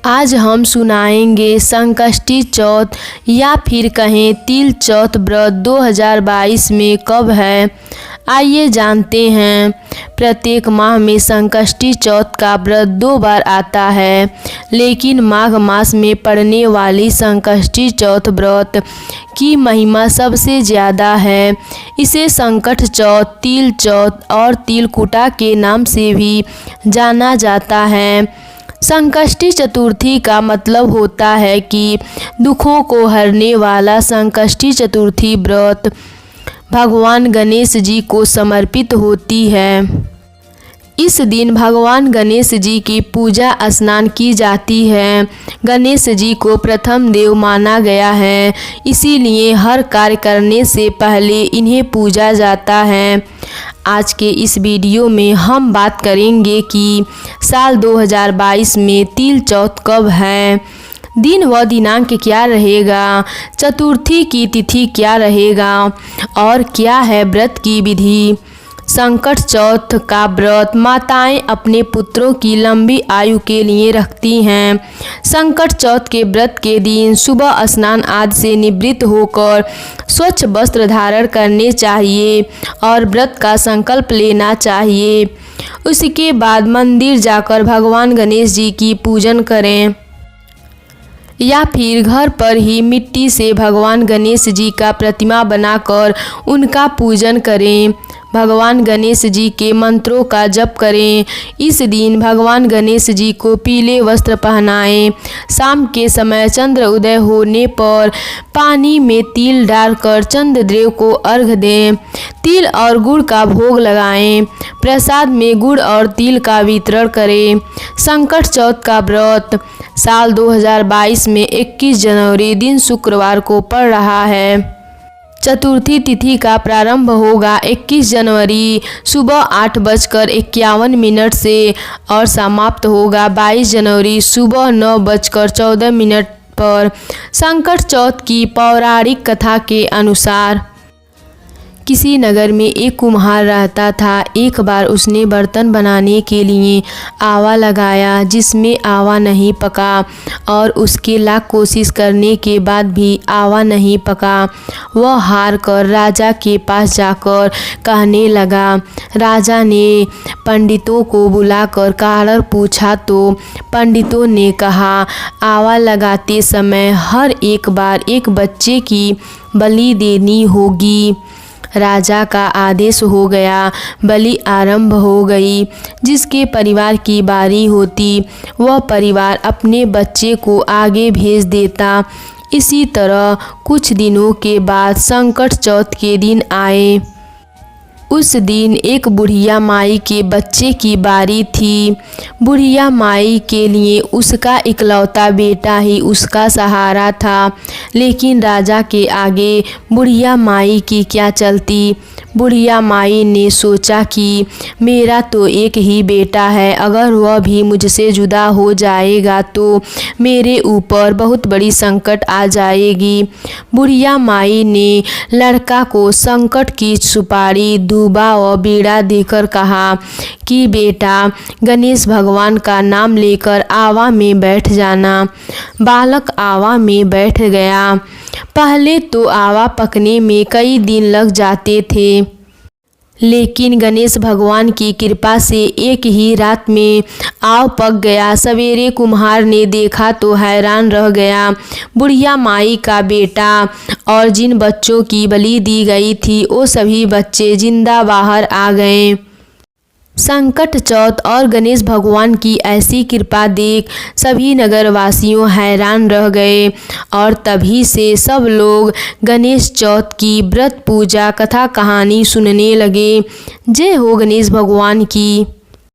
आज हम सुनाएंगे संकष्टी चौथ या फिर कहें तिल चौथ व्रत 2022 में कब है। आइए जानते हैं। प्रत्येक माह में संकष्टी चौथ का व्रत 2 बार आता है, लेकिन माघ मास में पड़ने वाली संकष्टी चौथ व्रत की महिमा सबसे ज़्यादा है। इसे संकट चौथ, तिल चौथ और तिलकुटा के नाम से भी जाना जाता है। संकष्टी चतुर्थी का मतलब होता है कि दुखों को हरने वाला। संकष्टी चतुर्थी व्रत भगवान गणेश जी को समर्पित होती है। इस दिन भगवान गणेश जी की पूजा स्नान की जाती है। गणेश जी को प्रथम देव माना गया है, इसीलिए हर कार्य करने से पहले इन्हें पूजा जाता है। आज के इस वीडियो में हम बात करेंगे कि साल 2022 में तिल चौथ कब है, दिन व दिनांक क्या रहेगा, चतुर्थी की तिथि क्या रहेगा और क्या है व्रत की विधि। संकट चौथ का व्रत माताएं अपने पुत्रों की लंबी आयु के लिए रखती हैं। संकट चौथ के व्रत के दिन सुबह स्नान आदि से निवृत्त होकर स्वच्छ वस्त्र धारण करने चाहिए और व्रत का संकल्प लेना चाहिए। उसके बाद मंदिर जाकर भगवान गणेश जी की पूजन करें या फिर घर पर ही मिट्टी से भगवान गणेश जी का प्रतिमा बनाकर उनका पूजन करें। भगवान गणेश जी के मंत्रों का जप करें। इस दिन भगवान गणेश जी को पीले वस्त्र पहनाएं। शाम के समय चंद्र उदय होने पर पानी में तिल डालकर चंद्रदेव को अर्घ दें। तिल और गुड़ का भोग लगाएं। प्रसाद में गुड़ और तिल का वितरण करें। संकट चौथ का व्रत साल 2022 में 21 जनवरी दिन शुक्रवार को पड़ रहा है। चतुर्थी तिथि का प्रारंभ होगा 21 जनवरी सुबह 8:51 से और समाप्त होगा 22 जनवरी सुबह 9:14 पर। संकट चौथ की पौराणिक कथा के अनुसार किसी नगर में एक कुम्हार रहता था। एक बार उसने बर्तन बनाने के लिए आवा लगाया, जिसमें आवा नहीं पका और उसके लाख कोशिश करने के बाद भी आवा नहीं पका। वह हार कर राजा के पास जाकर कहने लगा। राजा ने पंडितों को बुलाकर कारण पूछा तो पंडितों ने कहा, आवा लगाते समय हर एक बार एक बच्चे की बलि देनी होगी। राजा का आदेश हो गया। बलि आरंभ हो गई। जिसके परिवार की बारी होती वह परिवार अपने बच्चे को आगे भेज देता। इसी तरह कुछ दिनों के बाद संकट चौथ के दिन आए। उस दिन एक बुढ़िया माई के बच्चे की बारी थी। बुढ़िया माई के लिए उसका इकलौता बेटा ही उसका सहारा था, लेकिन राजा के आगे बुढ़िया माई की क्या चलती। बुढ़िया माई ने सोचा कि मेरा तो एक ही बेटा है, अगर वह भी मुझसे जुदा हो जाएगा तो मेरे ऊपर बहुत बड़ी संकट आ जाएगी। बुढ़िया माई ने लड़का को संकट की सुपारी, दूबा व बीड़ा देकर कहा कि बेटा गणेश भगवान का नाम लेकर आवा में बैठ जाना। बालक आवा में बैठ गया। पहले तो आवा पकने में कई दिन लग जाते थे, लेकिन गणेश भगवान की कृपा से एक ही रात में आव पक गया। सवेरे कुम्हार ने देखा तो हैरान रह गया। बुढ़िया माई का बेटा और जिन बच्चों की बलि दी गई थी वो सभी बच्चे जिंदा बाहर आ गए। संकट चौथ और गणेश भगवान की ऐसी कृपा देख सभी नगरवासियों हैरान रह गए और तभी से सब लोग गणेश चौथ की व्रत पूजा कथा कहानी सुनने लगे। जय हो गणेश भगवान की।